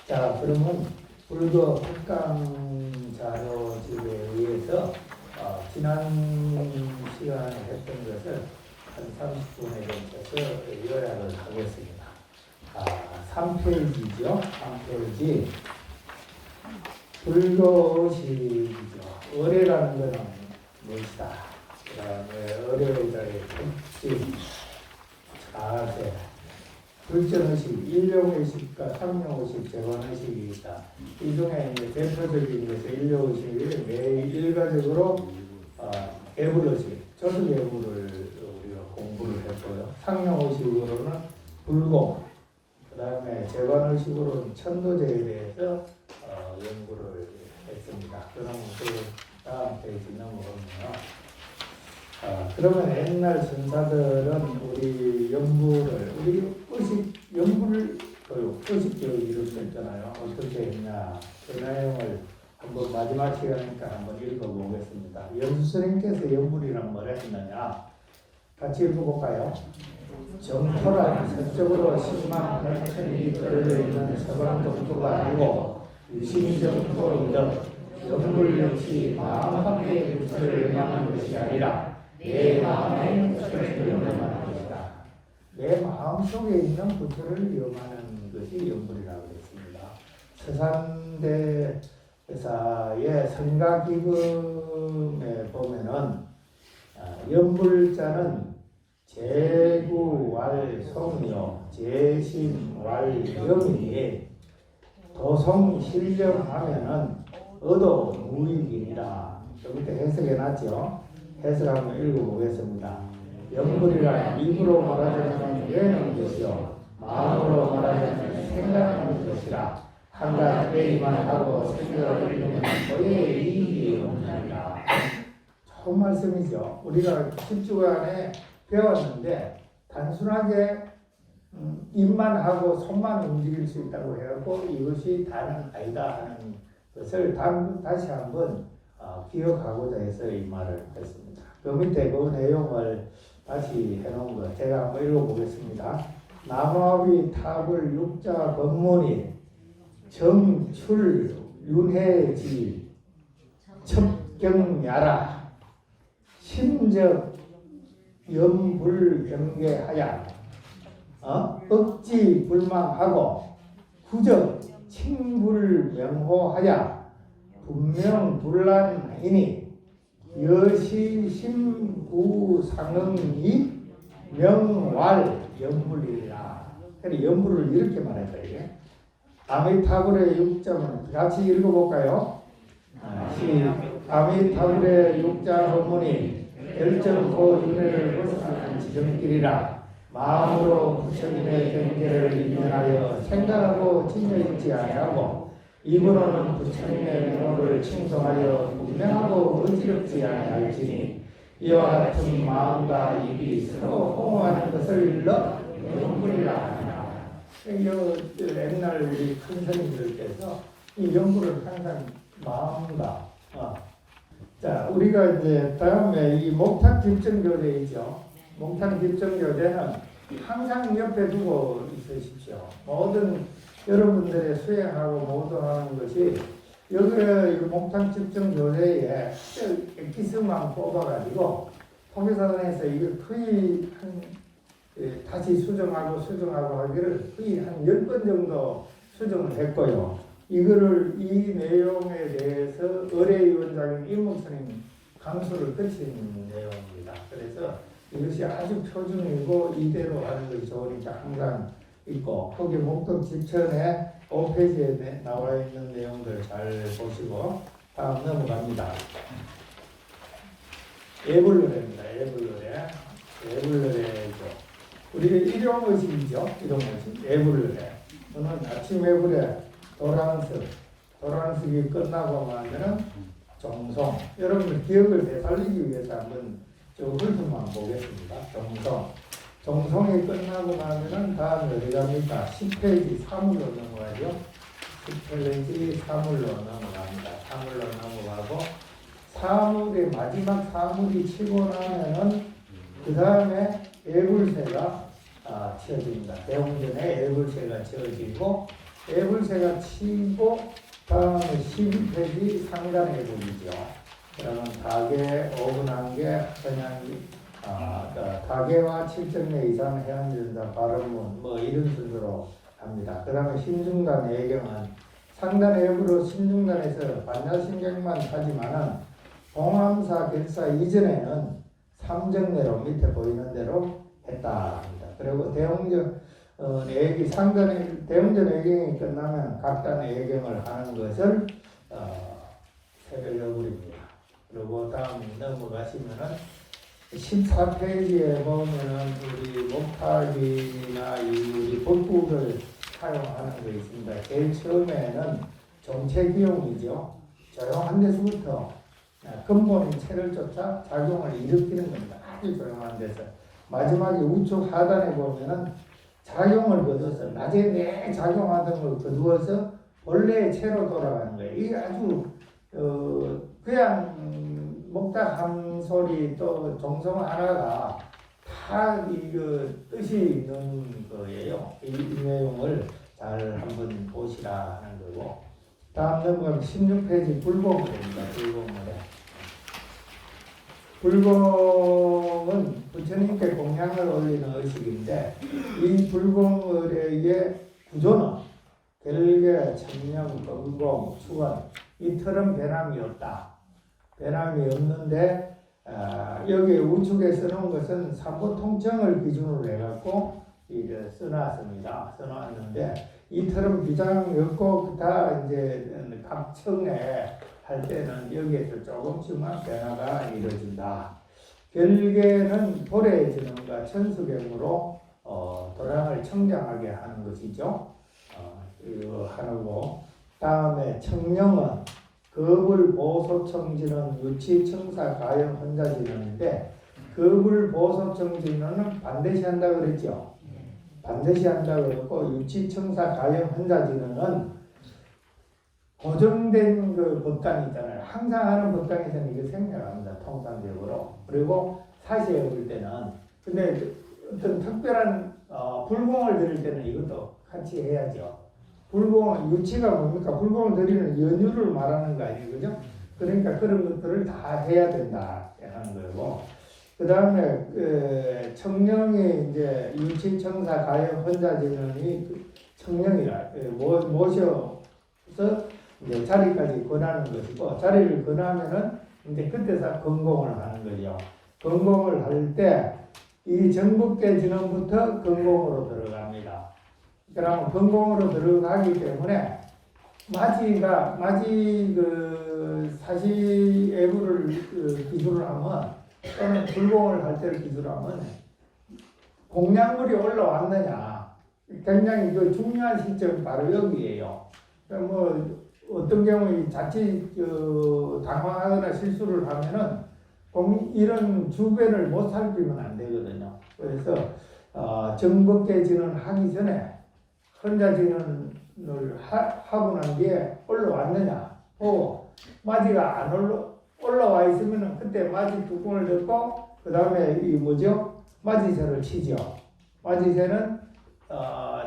자, 그러면 불교 특강 자료집에 의해서 지난 시간에 했던 것을 한 30분에 걸쳐서 요약을 하겠습니다. 3페이지죠. 3페이지. 불교의식이죠. 의례라는 것은 무엇이다. 그 다음에 의례자의 특징, 자세, 불전의식, 일용의식과 상용의식, 재관의식이 있다. 이 중에 이제 대표적인 것은 일용의식이 매일 일가적으로 애불의식, 저승애불을 우리가 공부를 했고요. 상용의식으로는 불공, 그 다음에 재관의식으로는 천도제에 대해서 연구를 했습니다. 그러면 그 다음 페이지 넘어오면 그러면 옛날 선사들은 우리 의식 연구를 의식적으로 이루었잖아요. 어떻게 했냐 그 내용을 한번 마지막 시간이니까 한번 읽어보겠습니다. 연수스님께서 연불이란 뭘 했느냐 같이 읽어볼까요? 정토란 서쪽으로 10만 8천이 떨어져 있는 서방 정토가 아니고 유심정토이든 연불 역시 마음 밖의 부처를 영향하는 것이 아니라 내 마음의 부처를 염하는 것이다. 내 마음 속에 있는 부처를 염하는 것이 연불이라고 했습니다. 서산대 회사의 성가기금에 보면은 연불자는 제구왈성묘 제신왈염이니 도성실령하면은 얻어 무익이니라. 여기 해석해놨죠. 해석 한번 읽어보겠습니다. 연불이란 입으로 말하자면 외는 것이요 마음으로 말하자면 생각하는 것이라. 한간 빼기만 하고 생각을 이루면 거의 이익이 없느니라. 좋은 말씀이죠. 우리가 10주간에 배웠는데 단순하게 입만 하고 손만 움직일 수 있다고 해갖고 이것이 다는 아니다 하는 것을 다시 한번 기억하고자 해서 이 말을 했습니다. 그 밑에 그 내용을 다시 해놓은 거 제가 한번 읽어보겠습니다. 나무아비 탑을 육자 법문이 정출 윤회지 첩경야라 심적 염불경계하야 억지 불망하고 후적 칭불명호하야 분명불란이니 여시심구상응이 명왈 연불이라. 그래 연불을 이렇게 말했다 이게. 아미타불의 육자문 같이 읽어볼까요? 아미타불의 육자 법문이 열정고 윤회를 벗어나는 지름길이라. 마음으로 부처님의 경계를 인면하여 생각하고 진여있지 아니하고 입으로는 부처님의 명호를 칭송하여 분명하고 어지럽지 아니할지니 이와 같은 마음과 입이 서로 호응하는 것을 연불이라 하니라. 옛날 우리 큰 스님들께서 이 연불을 항상 마음과 자 우리가 이제 다음에 이 목탁 집정교대 있죠. 목탁 집정교대는 항상 옆에 두고 있으십시오. 모든 여러분들의 수행하고 모두하는 것이 여기 목탕 집정교대에 엑기스만 뽑아가지고 통계사단에서 이걸 거의 다시 수정하고 하기를 거의 한 10번 정도 수정을 했고요. 이거를 이 내용에 대해서 의례위원장인 임목스님 강수를 거친 내용입니다. 그래서 이것이 아주 표준이고 이대로 하는 것이 좋으니까 항상 있고 거기 목동 집천에 5페이지에 나와 있는 내용들 잘 보시고 다음 넘어갑니다. 예불노래입니다. 예불노래죠. 우리가 일용의식이죠. 일용의식. 예불노래. 오늘 아침 예불에 도란석이 끝나고 나면은 정성. 여러분들 기억을 되살리기 위해서 한번 저 훑어만 보겠습니다. 정성이 끝나고 나면은 다음에 어디 갑니까? 10페이지 사물로 넘어가죠. 10페이지 사물로 넘어갑니다. 사물로 넘어가고 사물의 마지막 사물이 치고 나면은 그 다음에 애불세가 치어집니다. 대웅전에 애불세가 치어지고 애불세가 치고 다음에 12페이지 상단에 보이죠. 그러면 가계, 어근한계, 선양기, 가계와 7.0 이상 해안전자 발음문 뭐 이런 순서로 합니다. 그 다음에 신중단 애경은 상단 외부로 신중단에서 반야신경만 하지만은 동암사 결사 이전에는 삼정내로 밑에 보이는 대로 했다 합니다. 그리고 대웅전 상단의 대웅전 애경이 끝나면 각단의 애경을 하는 것을 새별여불입니다. 그리고 다음 넘어가시면은 14페이지에 보면은 우리 목탁이나 우리 법구를 사용하는 거 있습니다. 제일 처음에는 정체기용이죠. 조용한 데서부터 근본인 체를 쫓아 작용을 일으키는 겁니다. 아주 조용한 데서. 마지막에 우측 하단에 보면은 작용을 거둬서 낮에 내 작용하던 걸 거두어서 원래의 체로 돌아가는 거예요. 이게 아주 그냥 목탁 한 소리 또 정성 하나가 다 이거 뜻이 있는 거예요. 이 내용을 잘 한번 보시라 하는 거고. 다음 넘어가면 16페이지 불공을입니다. 불공은 부처님께 공양을 올리는 의식인데 이 불공을의 구조는 결계, 천명, 건공, 수건 이 틀은 변함이 없다. 변함이 없는데 여기 우측에 써놓은 것은 삼보통청을 기준으로 해갖고 이제 써놨는데 이 틀은 비장이 없고 다 이제 각 청에 할 때는 여기에서 조금씩만 변화가 이루어진다. 결계는 돌의 진원과 천수경으로 도량을 청량하게 하는 것이죠. 이거 하고 다음에 청명은 겁을 보소청진은 유치청사 가형 혼자진원인데 겁을 보소청진원은 반드시 한다 그랬죠. 반드시 한다 그랬고 유치청사 가형 혼자진원은 고정된 그 법당이 있잖아요. 항상 하는 법당에서는 이게 생략합니다. 통상적으로. 그리고 사시에 볼 때는 근데 어떤 특별한 불공을 드릴 때는 이것도 같이 해야죠. 불공 유치가 뭡니까? 불공을 드리는 연유를 말하는 거 아니에요, 그죠? 그러니까 그런 것들을 다 해야 된다 하는 거고. 그 다음에 청령이 이제 유치청사 가형 혼자진원이 청령이라 모셔서 이제 자리까지 권하는 것이고 자리를 권하면은 이제 그때서 건공을 하는 거죠. 건공을 할 때 이 정복대 진원부터 건공으로 들어갑니다. 그러면 건공으로 들어가기 때문에 마지 그 사시애부를 기준으로 하면 또는 불공을 할 때를 기준으로 하면 공양물이 올라왔느냐 굉장히 그 중요한 시점이 바로 여기에요. 뭐 어떤 경우에 자칫 당황하거나 실수를 하면은 이런 주변을 못 살피면 안 되거든요. 그래서 정법계 진원하기 전에 혼자 진원을 하고 난 뒤에 올라왔느냐 마지가 안 올라와 있으면은 그때 마지 뚜껑을 덮고 그 다음에 이 뭐죠? 마지새를 치죠. 마지새는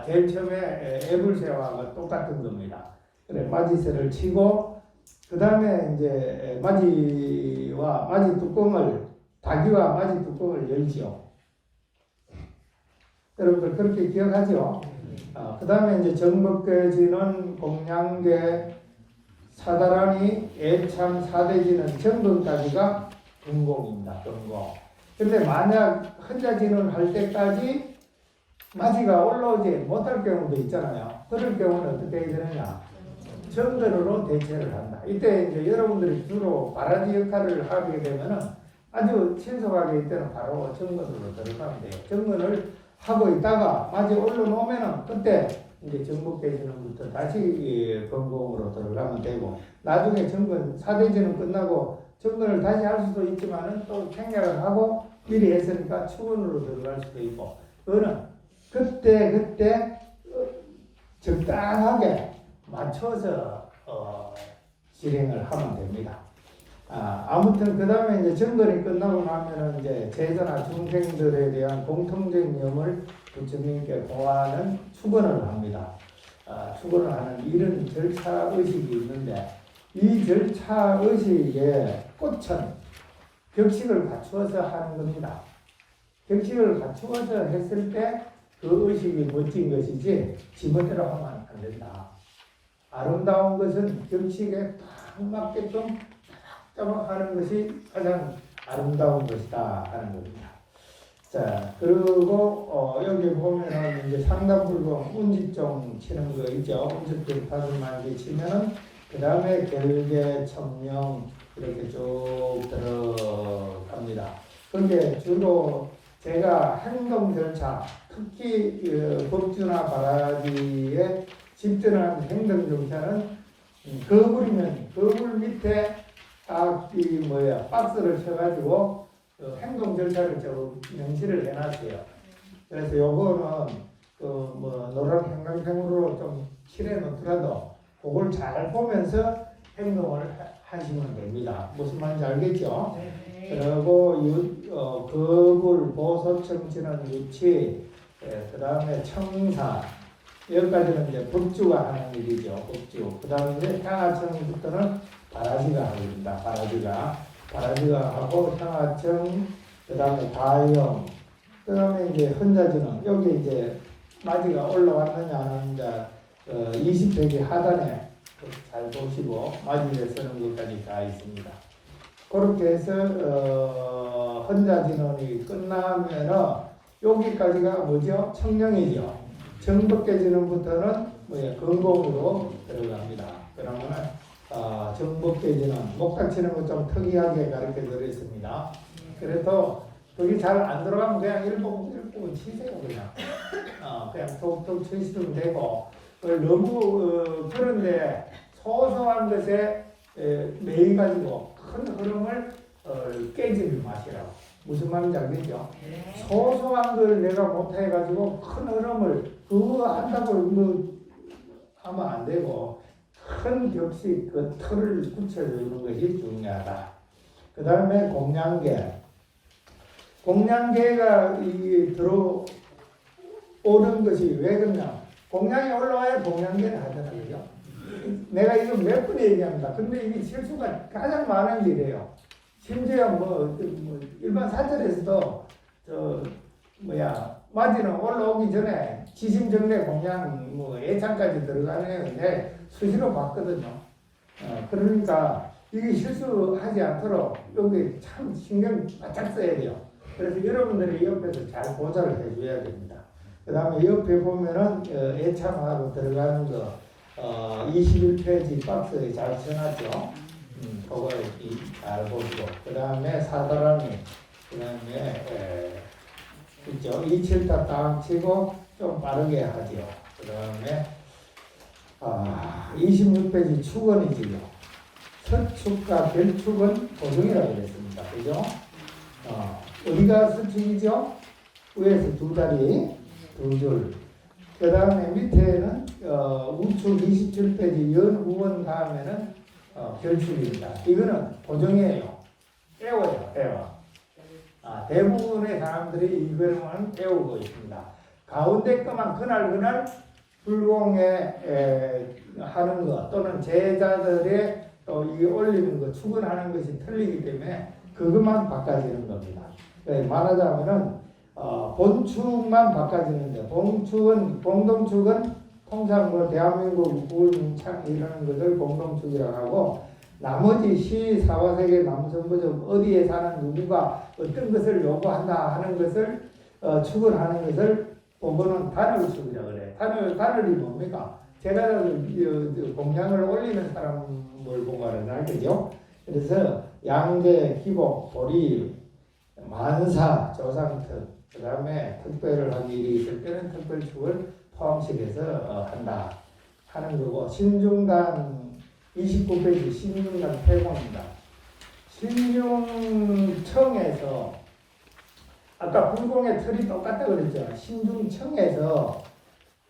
제일 처음에 애불새와 똑같은 겁니다. 그래 마지새를 치고 그 다음에 이제 마지와 마지 뚜껑을 닭이와 마지 뚜껑을 열지요. 여러분들 그렇게 기억하죠? 그 다음에 이제 정법계지는 공양계 사다라니 애참 사대지는 정금까지가 금공입니다. 금공. 근데 만약 혼자진을 할 때까지 마지가 올라오지 못할 경우도 있잖아요. 그럴 경우는 어떻게 해야 되느냐? 정근으로 대체를 한다. 이때 이제 여러분들이 주로 바라지 역할을 하게 되면은 아주 신속하게 이때는 바로 정근으로 들어가면 돼요. 정근을 하고 있다가 마지 올라놓으면은 그때 이제 정복되시는부터 다시 건공으로 들어가면 되고 나중에 정근 사대지는 끝나고 정근을 다시 할 수도 있지만은 또 생략을 하고 미리 했으니까 추근으로 들어갈 수도 있고 그거는 그때 적당하게 맞춰서 진행을 하면 됩니다. 아무튼 그 다음에 이제 정근이 끝나고 나면은 이제 제자나 중생들에 대한 공통적 염을 부처님께 고하는 축원을 합니다. 추구를 하는 이런 절차 의식이 있는데 이 절차 의식의 꽃은 격식을 갖추어서 하는 겁니다. 격식을 갖추어서 했을 때 그 의식이 멋진 것이지 지멋대로 하면 안 된다. 아름다운 것은 격식에 딱 맞게끔 따박따박 하는 것이 가장 아름다운 것이다 하는 겁니다. 자, 그리고 여기 보면은 이제 상단불공 운지종 치는 거 있죠. 운지종 파들만 이렇게 치면은 그 다음에 결계, 청령 이렇게 쭉 들어갑니다. 그런데 주로 제가 행동 절차, 특히 법주나 바라지에 집전한 행동 절차는 거울이면 거울 밑에 딱 박스를 쳐가지고 행동 절차를 좀 명시를 해놨어요. 그래서 요거는 노란 형광펜으로 좀 칠해 놓더라도 그걸 잘 보면서 행동을 하시면 됩니다. 무슨 말인지 알겠죠? 네. 그리고 거울, 보소청 지는 유치, 그 다음에 청사, 여기까지는 이제 법주가 하는 일이죠. 법주. 그 다음에 이제 향하청부터는 바라지가 합니다. 바라지가 하고 향하청, 그 다음에 다영, 그 다음에 이제 헌자지는 여기 이제 마지가 올라왔느냐 하는 이제 20페이지 하단에 잘 보시고 마지에 쓰는 것까지 다 있습니다. 그렇게 해서 헌자진원이 끝나면은 여기까지가 뭐죠? 청령이죠. 정법계진원부터는 건공으로 들어갑니다. 그러면은 정법계진원 목닥치는 거 좀 특이하게 가르쳐 드렸습니다. 그래서 거기 잘 안 들어가면 그냥 일본 치세요. 그냥 톡톡 치시면 되고 너무 그런데 소소한 것에 매일 가지고 큰 흐름을 깨지는 맛이라고. 무슨 말인지 알겠죠? 소소한 걸 내가 못해가지고 큰 흐름을 그거 한다고 하면 안 되고 큰 격식 그 틀을 굳혀주는 것이 중요하다. 그 다음에 공양계. 공양계가 들어오는 것이 왜 그러냐? 공양이 올라와야 공양계를 하잖아요. 내가 이거 몇 번 얘기합니다. 근데 이게 실수가 가장 많은 게 이래요. 심지어 일반 사절에서도 마지는 올라오기 전에 지심정례 공양 애창까지 들어가네요. 근데 수시로 봤거든요. 그러니까 이게 실수하지 않도록 여기 참 신경 바짝 써야 돼요. 그래서 여러분들이 옆에서 잘 보좌를 해줘야 됩니다. 그 다음에 옆에 보면은 애창하고 들어가는 거 21페이지 박스에 잘 써놨죠. 그걸 잘 보시고 그 다음에 사다라미 그 다음에 있죠. 27타 딱 치고 좀 빠르게 하죠. 그 다음에 26페이지 축원이지요. 서축과 별축은 고정이라고 그랬습니다. 그죠? 어디가 서축이죠? 위에서 두 다리, 두 줄. 그 다음에 밑에는 우측 27페이지 연우원 다음에는 별축입니다. 이거는 고정이에요. 떼워요, 떼워. 대부분의 사람들이 이거는 떼우고 있습니다. 가운데 거만 그날 불공에 하는 것 또는 제자들의 이 올리는 것, 축원하는 것이 틀리기 때문에 그것만 바꿔지는 겁니다. 말하자면은 본축만 바꿔지는데 공동축은 통상 대한민국 구울문창 이라는 것을 공동축이라고 하고 나머지 시, 사화세계, 남성부족 어디에 사는 누구가 어떤 것을 요구한다 하는 것을 축원하는 것을 본거는 단월축이라고 그래요. 단월이 뭡니까? 제가 공양을 올리는 사람을 보고는 알겠죠? 그래서 양대, 기복, 보리, 만사, 조상특, 그 다음에 특별을 한 일이 있을 때는 특별축을 포함시켜서 한다 하는 거고, 신중단 29페이지 신중단 폐공입니다. 신중청에서 아까 불공의 틀이 똑같다 그랬죠. 신중청에서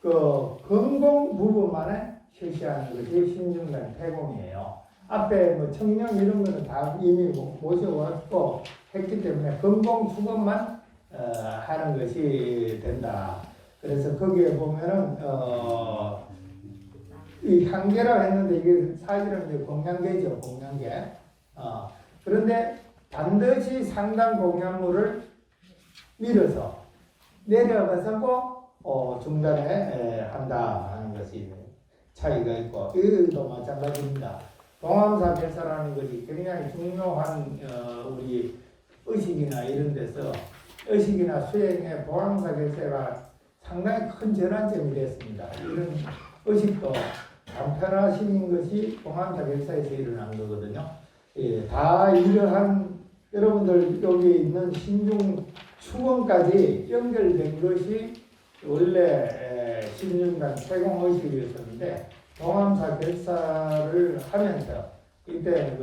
그 건공 부분만에 실시하는 것이 신중단 폐공이에요. 앞에 청령 이런 거는 다 이미 모셔왔고 했기 때문에 건공 수급만 하는 것이 된다. 그래서 거기에 보면은 이 향계라고 했는데 이게 사실은 이제 공양계죠, 공양계. 그런데 반드시 상당 공양물을 밀어서 내려가서 중간에 한다 하는 것이 차이가 있고, 이것도 마찬가지입니다. 동암사 결사라는 것이 굉장히 중요한 우리 의식이나 이런 데서 의식이나 수행의 동암사 결사가 상당히 큰 전환점이 됐습니다. 이런 의식도 간편화시킨 것이 동암사 결사에서 일어난 거거든요. 예, 다 이러한 여러분들 여기 있는 신중 추원까지 연결된 것이 원래 신중단 태공 의식이었었는데, 동암사 결사를 하면서 이때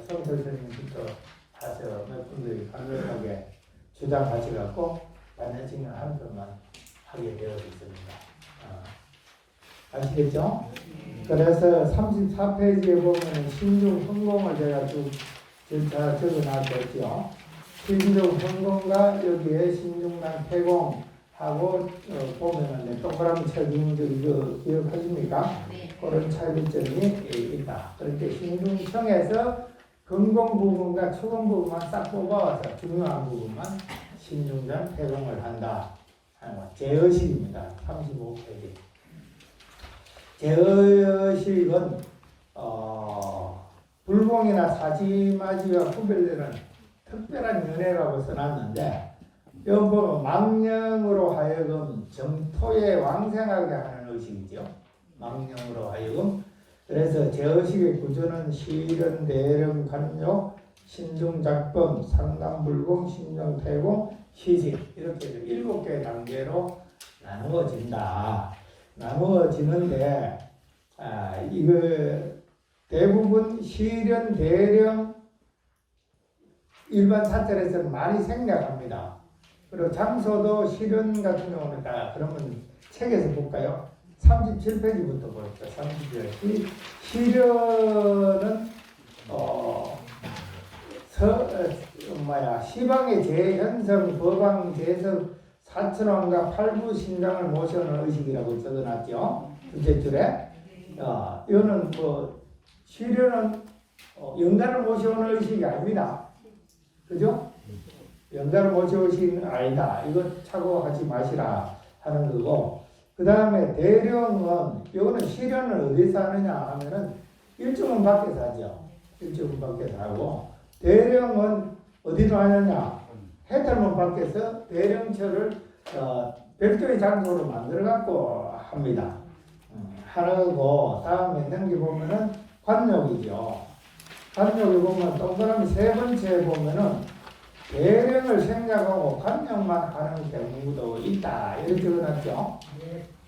성철스님부터 하셔 몇 분들이 강력하게 주장하셔갖고 반야증을 한 번만 하게 되어 있습니다. 아시겠죠? 그래서 34페이지에 보면 신중 성공을 제가 쭉 적어놨었죠. 신중 성공과 여기에 신중단 태공하고 보면은 동그라미 쳐진 거 기억하십니까? 네. 그런 차이점이 있다. 그런데 신중청에서 근공 부분과 추공 부분만 싹 뽑아와서 중요한 부분만 신중단 태공을 한다. 제어식입니다. 35페이지. 제어식은 불공이나 사지마지와 구별되는 특별한 연애라고 써놨는데, 여기 보면 망령으로 하여금 정토에 왕생하게 하는 의식이죠. 망령으로 하여금. 그래서 제어식의 구조는 시련, 대령, 관욕, 신중작범, 상담불공, 신중태공, 시식, 이렇게 7개의 단계로 나누어진다. 나누어지는데 이거 대부분 시련, 대령, 일반 사찰에서는 많이 생략합니다. 그리고 장소도 시련 같은 경우는 다 그러면 책에서 볼까요? 37페이지부터 볼게요. 37페이지. 시련은 시방의 제현성, 법왕, 제석, 사천왕과 팔부신장을 모셔오는 의식이라고 적어놨죠. 둘째 줄에. 이거는 시련은 영단을 모셔오는 의식이 아닙니다. 그죠? 영단을 모셔오시는 아니다. 이거 착오하지 마시라 하는 거고, 그 다음에 대령은, 이거는 시련을 어디서 하느냐 하면은 일주문 밖에서 하죠. 일주문 밖에서 하고, 대령은 어디서 하느냐? 해탈문 밖에서 대령처를 별도의 장소로 만들어갖고 합니다. 하고, 다음에 넘겨보면은 관욕이죠. 관욕을 보면 동그라미 세 번째에 보면은 대령을 생략하고 관욕만 하는 경우도 있다. 이렇게 적어놨죠.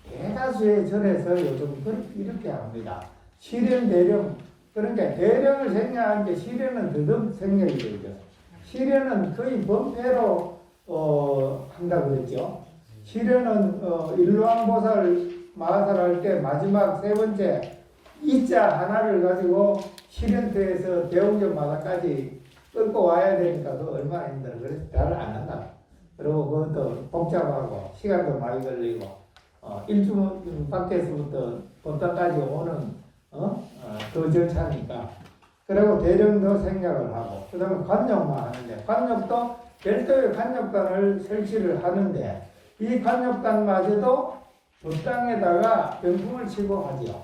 대다수의 절에서 요즘 이렇게 합니다. 시련, 대령. 그러니까 대령을 생략한 게 시련은 더듬 생략이 되죠. 시련은 거의 범패로 한다고 그랬죠. 시련은 일로왕보살 마살할 때 마지막 세 번째 이자 하나를 가지고 시련터에서 대웅전 마다까지 끌고 와야 되니까 그거 얼마나 힘들어. 그래서 잘 안 한다. 그리고 그것도 복잡하고 시간도 많이 걸리고 일주일 밖에서부터 본당까지 오는 그 절차니까. 그리고 대령도 생략을 하고, 그 다음에 관욕만 하는데, 관욕도 별도의 관욕단을 설치를 하는데, 이 관욕단마저도 법당에다가 병풍을 치고 하지요.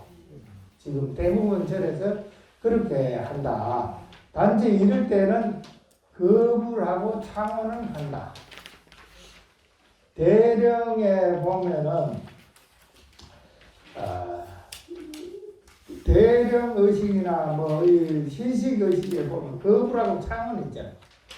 지금 대부분 절에서 그렇게 한다. 단지 이럴 때는 거불하고 창원은 한다. 대령에 보면은 대령 의식이나 이 시식 의식에 보면 거불하고 창원 있잖아요.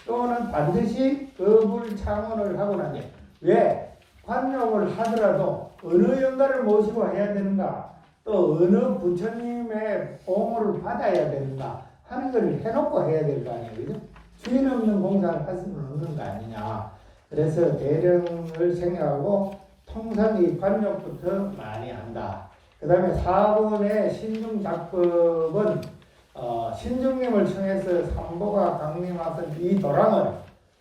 또는 반드시 거불 창원을 하고 나니, 왜? 관욕을 하더라도 어느 영가를 모시고 해야 되는가, 또 어느 부처님의 보호를 받아야 되는가 하는 걸 해놓고 해야 될 거 아니에요. 그죠? 주인 없는 공사를 할 수는 없는 거 아니냐. 그래서 대령을 생각하고 통상 이 관욕부터 많이 한다. 그 다음에 4번의 신중작법은 신중님을 청해서 삼보가 강림하던 이 도랑을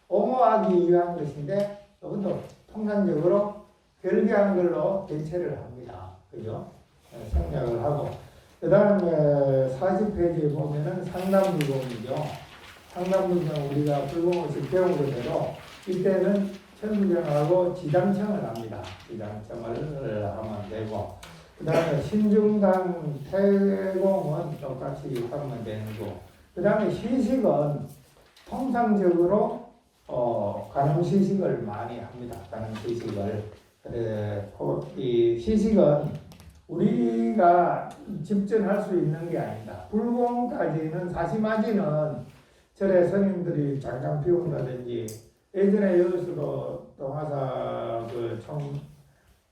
옹호하기 위한 것인데, 이것도 통상적으로 별개한 걸로 대체를 합니다. 그죠? 생략을 하고, 그 다음에 40페이지에 보면은 상담불공이죠. 상담불공 우리가 불공을 배운 그대로 이때는 천부경하고 지장청을 합니다. 지장청을 하면 되고, 그 다음에 신중당 태공은 똑같이 하면 되는 거. 그 다음에 시식은 통상적으로 가늠 시식을 많이 합니다. 가늠 시식을. 이 시식은 우리가 집전할 수 있는 게 아니다. 불공까지는 사시마지는 절에 스님들이 잠깐 비운다든지 예전에 여기서도 동화사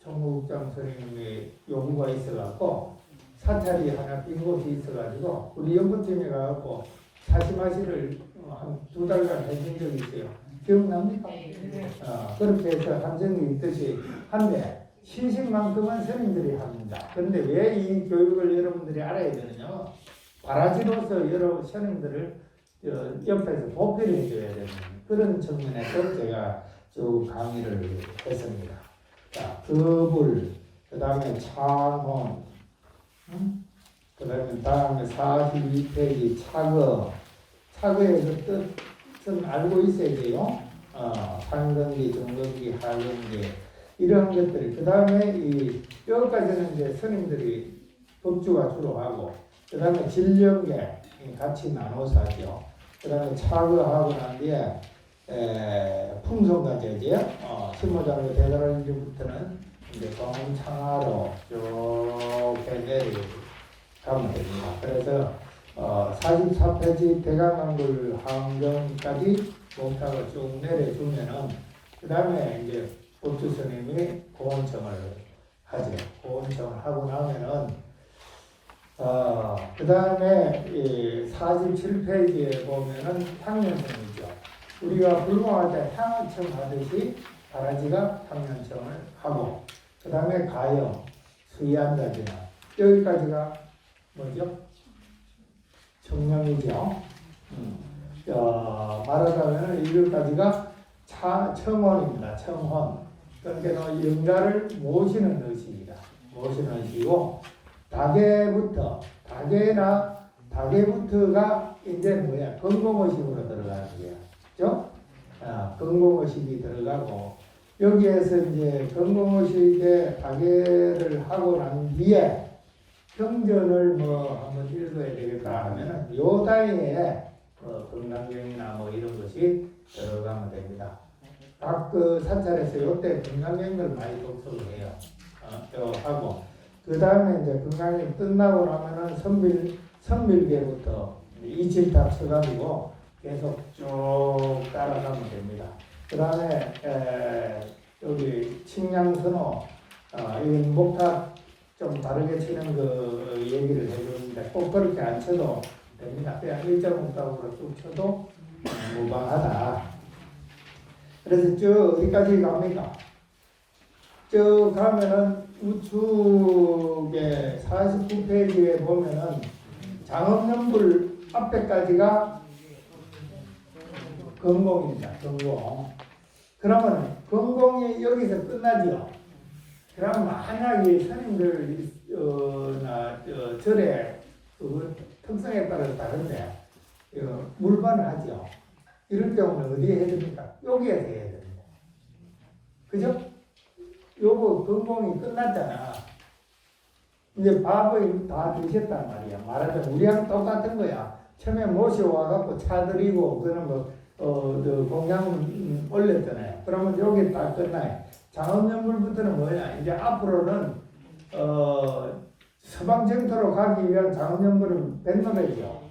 청국장 스님의 요구가 있어갖고 사찰이 하나 빈 곳이 있어가지고 우리 연구팀에 가갖고 사시마시를 한 2달간 해준 적이 있어요. 기억납니까? 그렇게 해서 함정이 있듯이 한데 시식만큼은 스님들이 합니다. 그런데 왜 이 교육을 여러분들이 알아야 되느냐? 바라지로서 여러 스님들을 옆에서 보필을 해줘야 되는 그런 측면에서 제가 쭉 강의를 했습니다. 자, 급을, 그 다음에 창혼, 그 다음에 42페이지 차거, 차거에서 뜻은 알고 있어야 돼요. 상근기, 중근기, 하근기 이런 것들. 그 다음에 여기까지는 이제 스님들이 법주가 주로 하고, 그 다음에 진령계 같이 나눠서 하죠. 그 다음에 차거하고 난 뒤에 풍성가제지요. 신모장로 대단한 일부터는 이제 공창하로 쭉 내려가면 됩니다. 그래서 44페이지 대강강굴 항정까지 목탁을 쭉 내려주면은 그 다음에 이제 법주 스님이 고원청을 하죠. 고원청을 하고 나면은 그 다음에 47페이지에 보면은 향연청이죠. 우리가 불공할 때 향연청 하듯이 바라지가 향연청을 하고, 그 다음에 가영, 수의한다지나 여기까지가 뭐죠? 청명이죠. 말하자면 여기까지가 청혼입니다. 청혼. 그러니까 영가를 모시는 의식이다. 모시는 의식이고, 다계부터가 이제 뭐야? 건공의식으로 들어가는 거야. 그죠? 건공의식이 들어가고, 여기에서 이제 건공의식에 다계를 하고 난 뒤에 경전을 뭐 한번 읽어야 되겠다 하면은 요 단위에 건강경이나 뭐 이런 것이 들어가면 됩니다. 각 그 사찰에서 요때 건강경을 많이 독서를 해요. 하고, 그 다음에 이제 건강경 끝나고 나면은 선밀계부터 이칠탑 쳐가지고 계속 쭉 따라가면 됩니다. 그 다음에 여기 칭양선호, 이건 목탁 좀 다르게 치는 그 얘기를 해주는데 꼭 그렇게 안 쳐도 됩니다. 그냥 일자목탁으로 쭉 쳐도 무방하다. 그래서 쭉 어디까지 갑니까? 쭉 가면은 우측에 49페이지에 보면은 장엄연불 앞에까지가 건공입니다. 건공. 그러면 건공이 여기서 끝나지요. 그럼 만약에 스님들 절의 그 특성에 따라서 다른데 물반을 하죠. 이럴 경우는 어디에 해야 됩니까? 여기에서 해야 됩니다. 그죠? 요거 건공이 끝났잖아. 이제 밥을 다 드셨단 말이야. 말하자면 우리랑 똑같은 거야. 처음에 모셔와갖고 차드리고 그런 거 공양 올렸잖아요. 그러면 여기 다 끝나요. 장엄연불부터는 뭐냐? 이제 앞으로는 서방정토로 가기 위한 장엄연불은 백노래죠.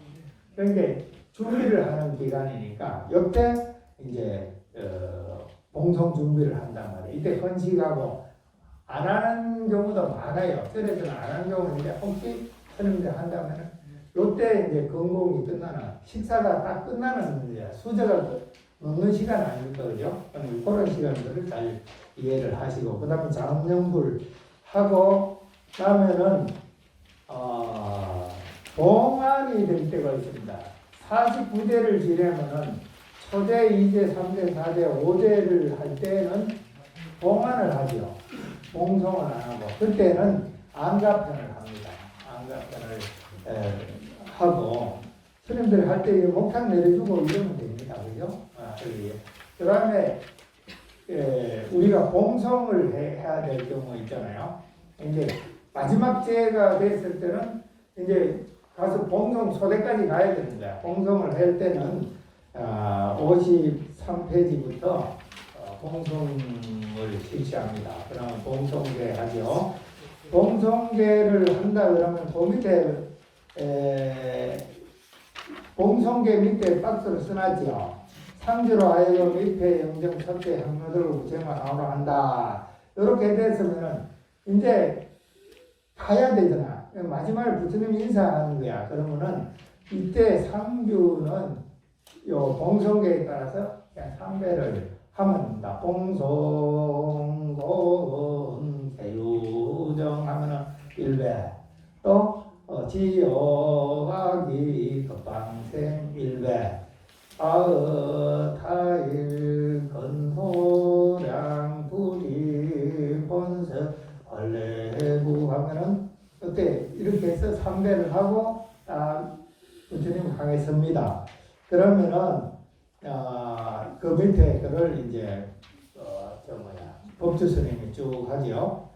그러니까 준비를 하는 기간이니까 이때 이제 봉송 준비를 한단 말이에요. 이때 헌식하고 안 하는 경우도 많아요. 절에서는 안 하는 경우는 이제 혹시 스님들 한다면은 이때 이제 건공이 끝나는 식사가 딱 끝나는 이제 수저가 먹는 시간 아닙니까, 그죠? 그런 시간들을 잘 이해를 하시고, 그 다음에 장엄연불 하고 나면은 봉안이 될 때가 있습니다. 49대를 지내면은 초대, 2대, 3대, 4대, 5대를 할 때는 봉안을 하죠. 봉송을 안 하고, 그때는 안가편을 합니다. 안가편을 하고 스님들이 할 때 목탁 내려주고 이러면 됩니다. 그죠? 그 다음에 우리가 봉송을 해야 될 경우 있잖아요. 이제 마지막 제가 됐을 때는 이제 가서 봉송 소대까지 가야 되는 거야. 봉송을 할 때는 53페이지부터 봉송을 실시합니다. 그러면 봉송계 하죠. 봉송계를 한다 그러면 그 밑에 봉송계 밑에 박스를 써놨죠. 상주로 하여금 입회 영정 첫째 향로들을 우쟁만 나오라 한다. 이렇게 됐으면은 이제 가야 되잖아. 마지막에 부처님이 인사하는 거야. 그러면은 이때 상주는 요 봉송계에 따라서 그냥 삼배를 하면 됩니다. 봉송곤 세유정 하면은 1배. 또 지어가기 급방생 1배. 아타일 건소량 부리 본서 원래부 하면은 그때 이렇게 해서 3배를 하고 부처님 강에 섭니다. 그러면은 그 밑에 그를 이제 법주 스님이 쭉 하죠.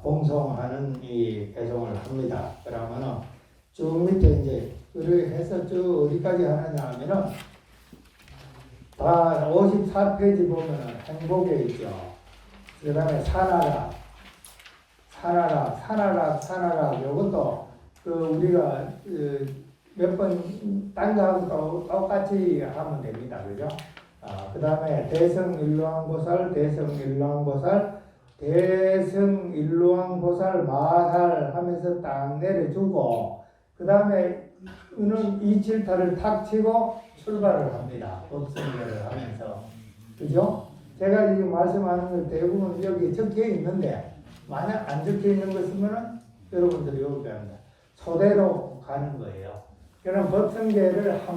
봉송하는 이 배송을 합니다. 그러면은 쭉 밑에 이제 그를 해서 쭉 어디까지 하느냐 하면은 다 54페이지 보면은 행복에 있죠. 그 다음에 사나라. 요것도 그 우리가 몇 번 딴 거하고 똑같이 하면 됩니다. 그죠? 그 다음에 대성일로왕보살 마살 하면서 딱 내려주고, 그 다음에 은 27타를 탁 치고 출발을 합니다. 법성계를 하면서. 그죠? 제가 지금 말씀하는 건 대부분 여기 적혀 있는데, 만약 안 적혀 있는 거 쓰면은 여러분들이 여기 배웁니다. 소대로 가는 거예요. 그럼 법성계를 한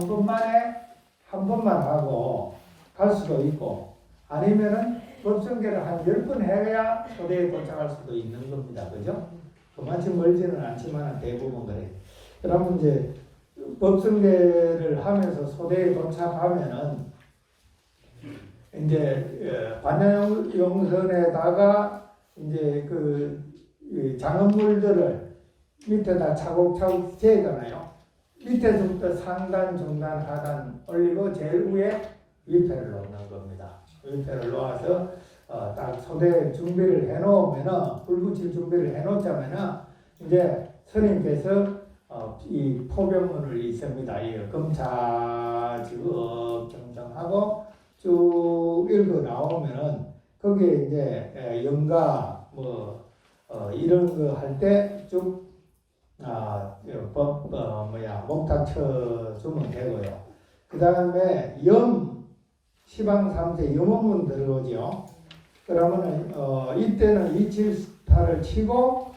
번만 하고 갈 수도 있고, 아니면은 법성계를 한 10번 해야 소대에 도착할 수도 있는 겁니다. 그죠? 그만큼 멀지는 않지만 대부분 그래요. 그러면 이제 법성계를 하면서 소대에 도착하면은 이제 반야용선에다가 이제 그 장엄물들을 밑에다 차곡차곡 재잖아요. 밑에서부터 상단, 중단, 하단 올리고 제일 위에 위패를 놓는 겁니다. 위패를 놓아서 딱 소대 준비를 해놓으면은, 불 붙일 준비를 해놓자면은 이제 스님께서 이 포병문을 있습니다. 이 검차지업 정정하고 쭉 읽어 나오면은 거기에 이제 영가 이런 거 할 때 쭉 목탁 쳐 주면 되고요. 그 다음에 시방 3세 염원문 들어오죠. 그러면은 이때는 27타를 치고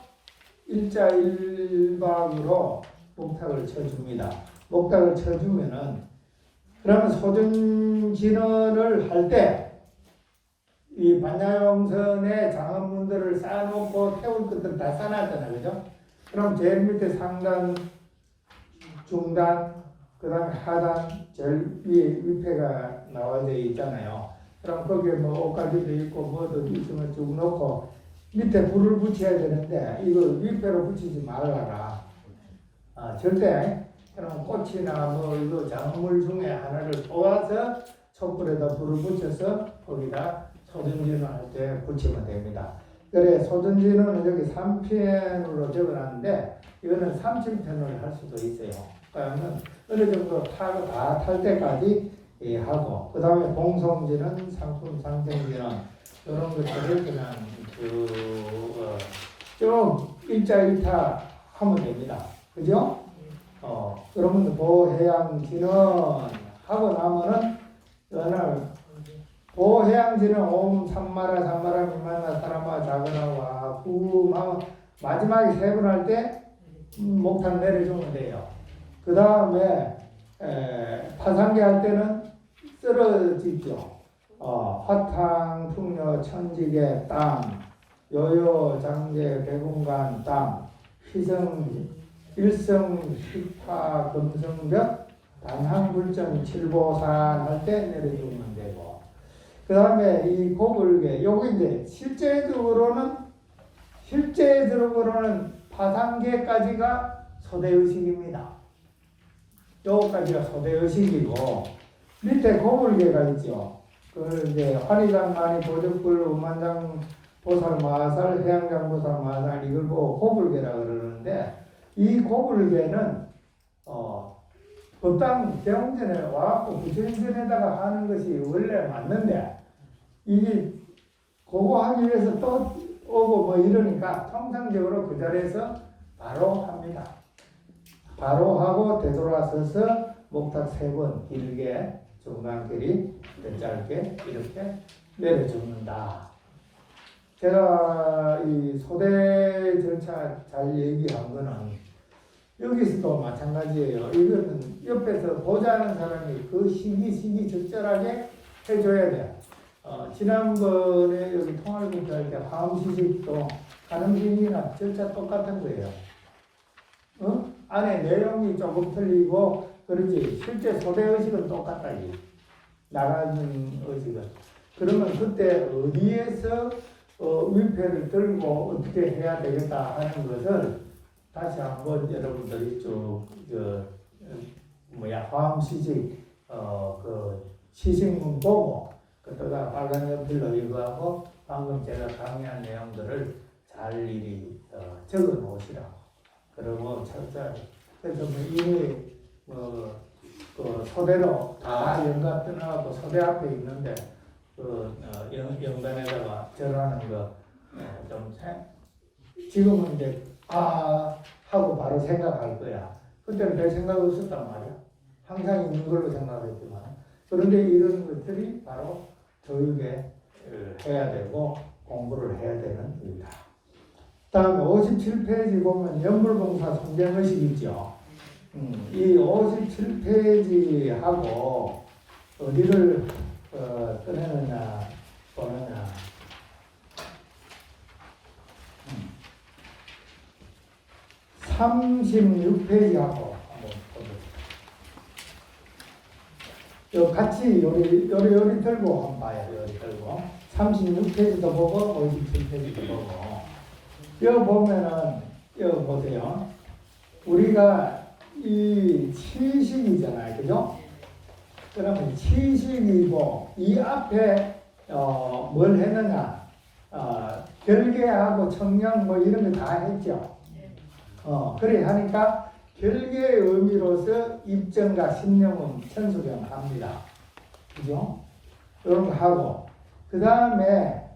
일자 일박으로 목탁을 쳐줍니다. 목탁을 쳐주면은, 그러면 소전진언을 할 때 이 반야용선에 장엄문들을 쌓아놓고 태울 것들 다 쌓아놨잖아요. 그죠? 그럼 제일 밑에 상단, 중단, 그 다음에 하단, 제일 위에 위패가 나와져 있잖아요. 그럼 거기에 옷가지도 있고 뭐도 있으면 쭉 놓고 밑에 불을 붙여야 되는데 이거 위패로 붙이지 말아라. 절대. 그럼 꽃이나 이거 작물 중에 하나를 뽑아서 촛불에다 불을 붙여서 거기다 소전진을 할 때 붙이면 됩니다. 그래, 소전진은 여기 3편으로 적어놨는데 이거는 37편을 할 수도 있어요. 그러면 어느 정도 타고 다 탈 때까지 하고, 그 다음에 봉송진은 상품 상생진은 이런 것들을 그냥 좀 일자1타 하면 됩니다. 그죠? 그러면 보해양진은 하고 나면은 보해양진은 옴 삼마라 미만나 사라마 자그라와 후 하면 마지막에 세 번 할 때 목탁 내려주면 돼요. 그 다음에 파상계 할 때는 쓰러지죠. 화탕, 풍력, 천지계, 땅 요요, 장제, 배궁간, 땅, 휘성, 일성, 휘파, 금성벽, 단항불정, 칠보산 할 때 내려주면 되고, 그 다음에 이 고불계, 요거 이제 실제적으로는 파상계까지가 소대의식입니다. 요거까지가 소대의식이고, 밑에 고불계가 있죠. 그 이제 화리장만이 보적불, 우만장 보살 마살, 해양장 보살 마살, 이걸 보고 고불계라 그러는데, 이 고불계는 법당 대웅전에 와갖고 부처님전에다가 하는 것이 원래 맞는데, 이게 그거 하기 위해서 또 오고 뭐 이러니까 통상적으로 그 자리에서 바로 합니다. 바로 하고 되돌아서서 목탁 3번 길게, 중간길이 짧게 이렇게 내려줍니다. 제가 이 소대 절차 잘 얘기한 거는 여기서도 마찬가지예요. 이거는 옆에서 보자는 사람이 그 시기 적절하게 해줘야 돼. 지난번에 여기 통화를 할 때 화음시식도 가능성이나 절차 똑같은 거예요. 안에 내용이 조금 틀리고 그러지 실제 소대의식은 똑같다. 나가는 의식은. 그러면 그때 어디에서 위패를 들고 어떻게 해야 되겠다 하는 것을 다시 한번 여러분들이 쭉 화음시식 그 시식문 보고 그다가 빨간 연필로 이거하고 방금 제가 강의한 내용들을 잘 일이 적어 놓으시라고. 그리고 그래서 이미 그 소대로 다 연가 떠나고 소대 앞에 있는데 연간에다가 절하는 거 좀 지금은 이제 하고 바로 생각할 거야. 그때는 별 생각 없었단 말이야. 항상 있는 걸로 생각했지만. 그런데 이런 것들이 바로 교육에 해야 되고 공부를 해야 되는 일이다. 다음에 57페이지 보면 연불봉사 성경의식 있죠. 이 57페이지하고 어디를 꺼내느냐 보느냐. 36페이지하고 한번 보겠습니다. 같이 요리 들고 한번 봐요. 요리 들고 36페이지도 보고 57페이지도 보고. 여기 보면은 여기 보세요. 우리가 이 치식이잖아요, 그죠? 그러면 치식이고 이 앞에 뭘 했느냐? 결계하고 청량 뭐 이런 거 다 했죠. 그래 하니까 결계의 의미로서 입증과 신념은 천수경 합니다. 그죠? 이런 거 하고 그 다음에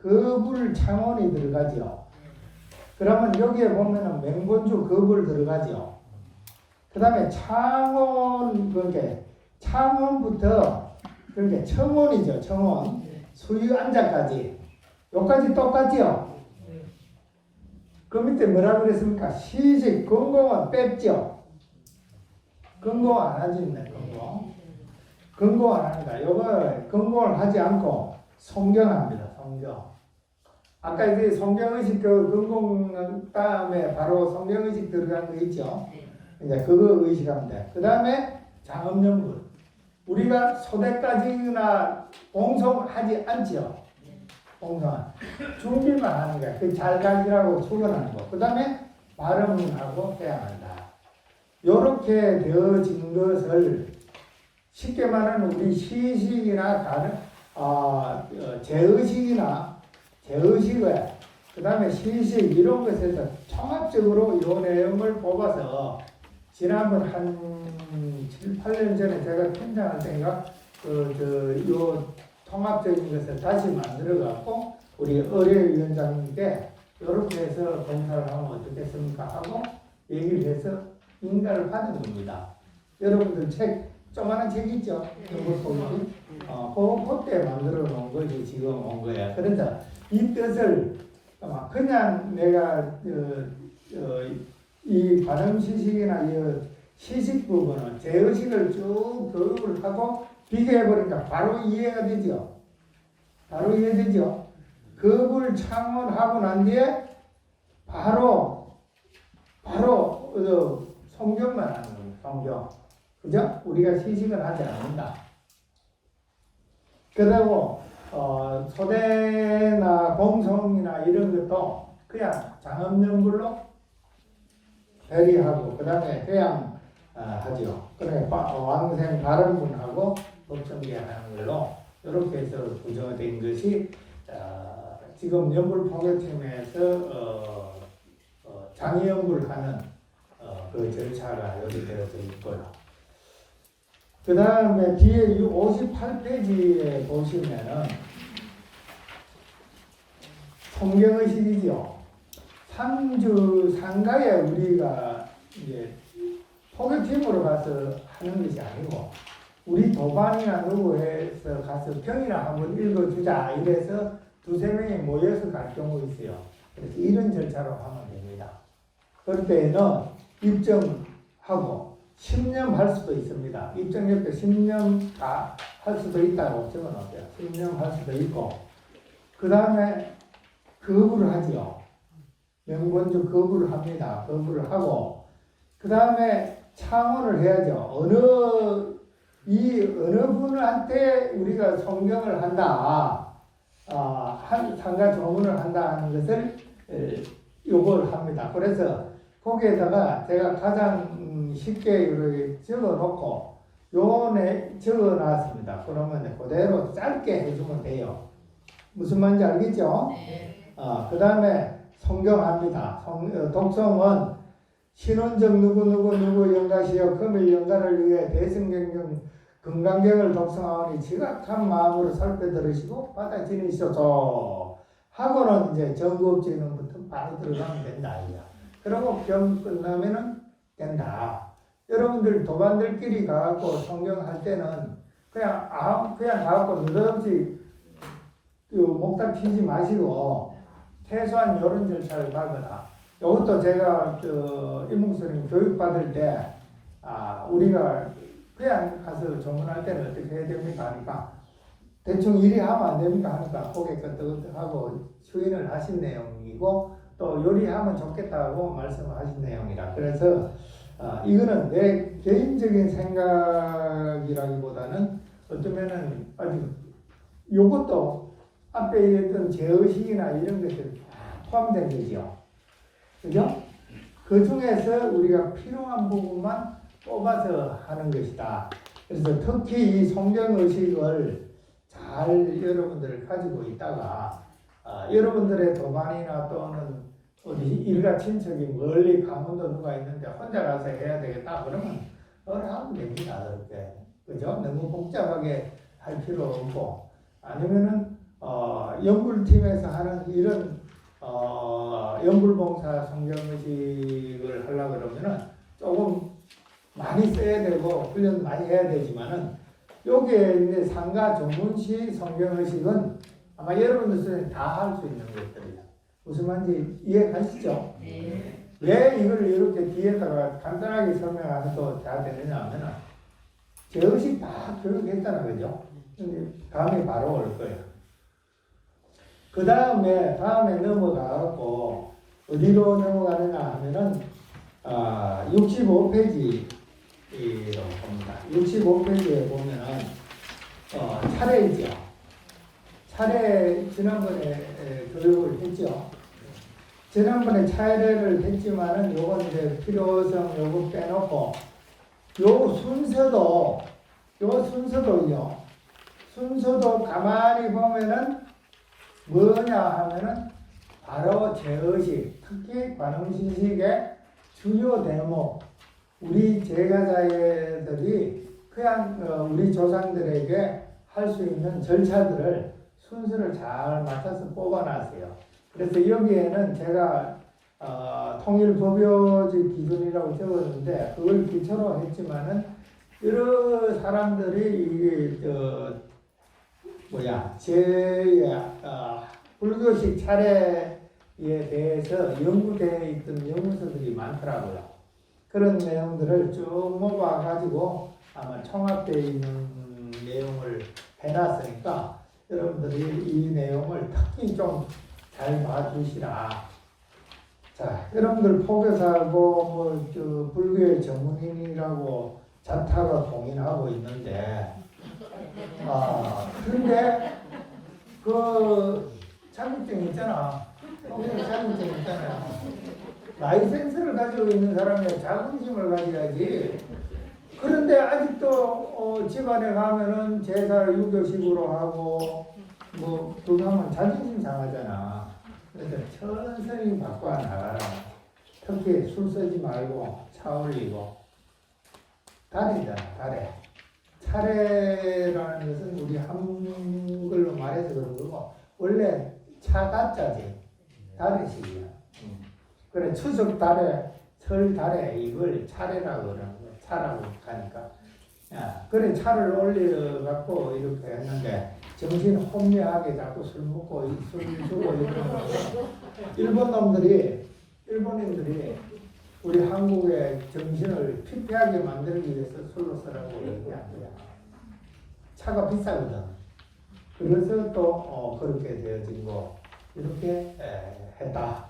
거불 창원이 들어가죠. 그러면 여기에 보면은 맹본주 거불 들어가죠. 그 다음에 창원 창원부터 그러니까 청원이죠. 청원 수유 안자까지 여기까지 똑같죠. 그 밑에 뭐라 그랬습니까? 시식 건공은 뺐죠. 건공 안 하지, 건공 안 합니다. 요거 건공을 하지 않고 성경합니다. 성경. 아까 이제 성경의식 그 건공 다음에 바로 성경의식 들어간 거 있죠. 이제 그거 의식하면 돼. 그 다음에 장엄연불. 우리가 소대까지나 봉송하지 않죠. 봉송은 준비만 하는 거야. 그 잘 가지라고 출근하는 거. 그 다음에 발음하고 해야 한다. 요렇게 되어진 것을 쉽게 말하는 우리 시식이나 다른 제의식을 그 다음에 시식 이런 것에서 종합적으로 이 내용을 뽑아서 지난번 한 7, 8년 전에 제가 팀장할 때인가 요 통합적인 것을 다시 만들어 갖고 우리 의뢰위원장님께 이렇게 해서 검사를 하면 어떻겠습니까 하고 얘기를 해서 인가를 받은 겁니다. 여러분들 조그마한 책 있죠? 그때 만들어 놓은 것이 지금 온 거야. 그래서 이 뜻을 그냥 내가 이 관음시식이나 이 시식 부분은 제의식을 쭉 교육을 하고 비교해 보니까 바로 이해가 되죠. 바로 이해되죠. 급을 창원하고 난 뒤에 바로 성경만 하는 겁니다. 성경. 그죠? 우리가 시식을 하지 않는다. 그리고 소대나 공성이나 이런 것도 그냥 장엄연불로 배리하고 그 다음에 회양 하죠. 그래 왕생 바른분하고 법정계 하는 걸로 이렇게 해서 구조된 것이 지금 연불포교팀에서 장의연불하는 그 절차가 여기 되어져 있고요. 그 다음에 뒤에 58페이지에 보시면은 성경의식이죠. 상주 상가에 우리가 이제 포교팀으로 가서 하는 것이 아니고 우리 도반이나 누구에서 가서 평이나 한번 읽어주자 이래서 두세 명이 모여서 갈 경우 있어요. 그래서 이런 절차로 하면 됩니다. 그럴 때에는 입정하고 10년 할 수도 있습니다. 입정 옆에 10년 다 할 수도 있다고 적어놓을게요. 10년 할 수도 있고 그 다음에 거부를 하죠. 명본주 거부를 합니다. 거부를 하고 그 다음에 창원을 해야죠. 어느 분한테 우리가 성경을 한다, 상가 조문을 한다 하는 것을 요구를 합니다. 그래서 거기에다가 제가 가장 쉽게 적어놓고 요번에 적어놨습니다. 그러면 그대로 짧게 해주면 돼요. 무슨 말인지 알겠죠? 네. 그 다음에 성경합니다. 독성은 신원적 누구 영가시여 금일 영가를 위해 대승경경 금강경을 독성하오니 지각한 마음으로 살펴 들으시고 받아 지니셔서 하고는 이제 정급지능부터 바로 들어가면 된다. 그리고 병 끝나면은 된다. 여러분들 도반들끼리 가갖고 성경할 때는 그냥 가갖고 느닷없이 목탁 튀지 마시고 최소한 이런 절차를 밟아라. 이것도 제가 임봉스님 교육받을 때 우리가 그냥 가서 조문할 때는 어떻게 해야 됩니까 하니까 대충 이리 하면 안 됩니까 하니까 고개 끄덕끄덕하고 추인을 하신 내용이고 또 요리하면 좋겠다고 말씀하신 내용이라. 그래서 이거는 내 개인적인 생각이라기보다는 어쩌면은 아주 요것도 앞에 있던 제의식이나 이런 것들 포함된 거죠. 그죠? 그 중에서 우리가 필요한 부분만 뽑아서 하는 것이다. 그래서 특히 이 성경의식을 잘 여러분들 가지고 있다가 여러분들의 도반이나 또는 어디 일가 친척이 멀리 강원도 누가 있는데 혼자 가서 해야 되겠다 그러면 하면 됩니다. 그렇게. 그죠? 너무 복잡하게 할 필요 없고 아니면은 연불팀에서 하는 이런 연불봉사 성경의식을 하려고 그러면은 조금 많이 써야 되고 훈련 많이 해야 되지만은 여기에 있는 상가 조문시 성경의식은 아마 여러분들 다 할 수 있는 것들이에요. 무슨 말인지 이해 가시죠? 네. 왜 이걸 이렇게 뒤에다가 간단하게 설명해서 다 되느냐 하면은 제 의식 다 교육했잖아, 그죠? 감이 바로 올 거예요. 그 다음에 넘어가고 어디로 넘어가느냐 하면은 65페이지로 봅니다. 65페이지에 보면은 차례이죠. 차례 지난번에 교육을 했죠. 지난번에 차례를 했지만은 요건 이제 필요성 요거 빼놓고 요 순서도 가만히 보면은 뭐냐 하면은 바로 제의식, 특히 관음시식의 주요 대목, 우리 제가자들이 그냥 우리 조상들에게 할 수 있는 절차들을 순서를 잘 맞춰서 뽑아놨어요. 그래서 여기에는 제가 통일법요지 기준이라고 적었는데 그걸 기초로 했지만은 여러 사람들이 불교식 차례에 대해서 연구되어 있던 연구서들이 많더라고요. 그런 내용들을 쭉 모아가지고 아마 총합되어 있는 내용을 해놨으니까 여러분들이 이 내용을 특히 좀 잘 봐주시라. 자, 여러분들 포교사하고 불교의 전문인이라고 자타가 공인하고 있는데, 근데 그 자격증 있잖아. 자격증 있잖아요. 라이센스를 가지고 있는 사람이 자긍심을 가져야지. 그런데 아직도 집안에 가면은 제사를 유교식으로 하고 그거 하면 자존심 상하잖아. 그래서 천천히 바꿔 나가라. 특히 술 쓰지 말고 차 올리고. 다래잖아, 다래. 차례라는 것은 우리 한글로 말해서 그런 거고, 원래 차가짜지. 다래식이야. 그래, 추석 달에, 설 달에 이걸 차례라고 그러는 거야. 차라고 하니까. 야, 그래, 차를 올려갖고 이렇게 했는데, 정신 혼미하게 자꾸 술 먹고, 술 주고 이러는 거. 일본인들이 우리 한국의 정신을 피폐하게 만들기 위해서 술로 쓰라고 얘기한 거야. 차가 비싸거든. 그래서 또 그렇게 되어진 거, 이렇게 했다.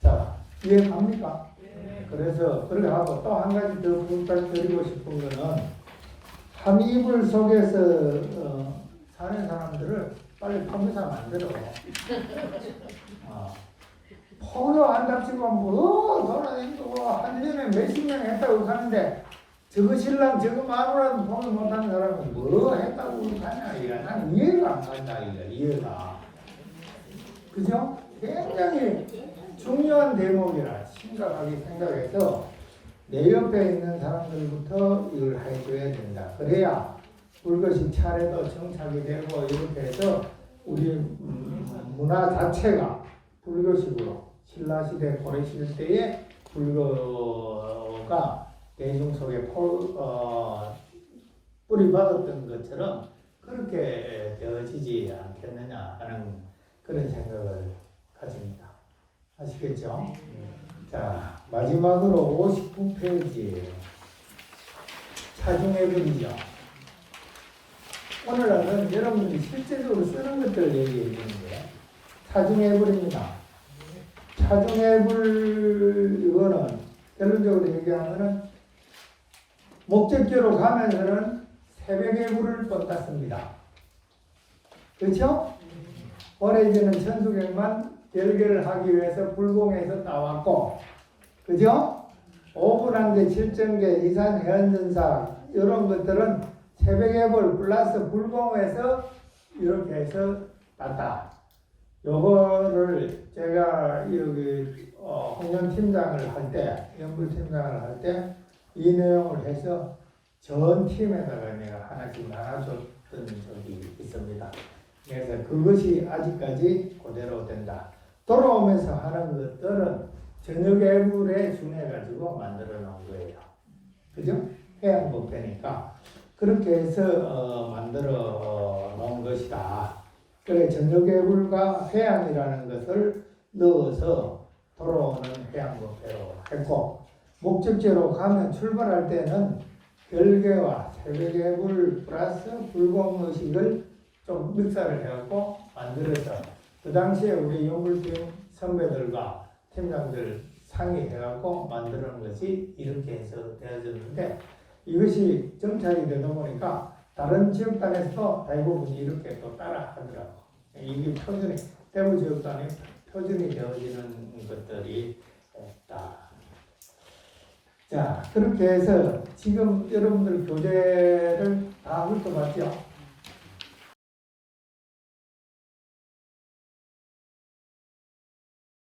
자, 이해갑니까? 그래서 그렇게 하고 또 한 가지 더 부탁드리고 싶은 거는 함이불 속에서 사는 사람들을 빨리 포교사 만들어. 포교 한답시고 돌아다니고 1년에 몇십 년 했다고 하는데 저거 신랑 저거 마누라도 포교 못하는 사람은 뭐 했다고 하냐 이거. 난 이해가 안 간다 이거. 이해가. 그죠? 굉장히 중요한 대목이라 심각하게 생각해서 내 옆에 있는 사람들부터 이걸 해줘야 된다. 그래야 불교식 차례도 정착이 되고 이렇게 해서 우리 문화 자체가 불교식으로 신라시대 고려시대에 불교가 대중 속에 뿌리박았던 것처럼 그렇게 되어지지 않겠느냐 하는 그런 생각을 가집니다. 아시겠죠? 자, 마지막으로 59페이지 차중해버리죠. 오늘날은 여러분들이 실제적으로 쓰는 것들을 얘기해 주는데 차중해버립니다. 차중해볼 이거는 결론적으로 얘기하면은 목적지로 가면서는 새벽에 불을 뻗었습니다. 그렇죠? 오래전은 천수객만 결계를 하기 위해서 불공에서 나왔고, 그죠? 오분한계, 칠정계, 이산, 해연전사 이런 것들은 새벽에 불 플러스 불공에서 이렇게 해서 났다. 요거를 제가 여기 홍련 팀장을 할 때, 연불 팀장을 할 때 이 내용을 해서 전 팀에다가 내가 하나씩 나눠줬던 적이 있습니다. 그래서 그것이 아직까지 그대로 된다. 돌아오면서 하는 것들은 저녁 애물에 준해가지고 만들어 놓은 거예요. 그죠? 해양법회니까. 그렇게 해서 만들어 놓은 것이다. 그래, 저녁 애물과 해양이라는 것을 넣어서 돌아오는 해양법회로 했고, 목적지로 가면 출발할 때는 별개와 새벽 애물 플러스 불공의식을 좀 믹사를 해갖고 만들어서 그 당시에 우리 연불팀 선배들과 팀장들 상의해갖고 만드는 것이 이렇게 해서 되어졌는데 이것이 정착이 되다 보니까 다른 지역단에서도 대부분이 이렇게 또 따라 하더라고. 이게 표준이, 대구 지역단에 표준이 되어지는 것들이 있다. 자, 그렇게 해서 지금 여러분들 교재를 다 훑어봤죠?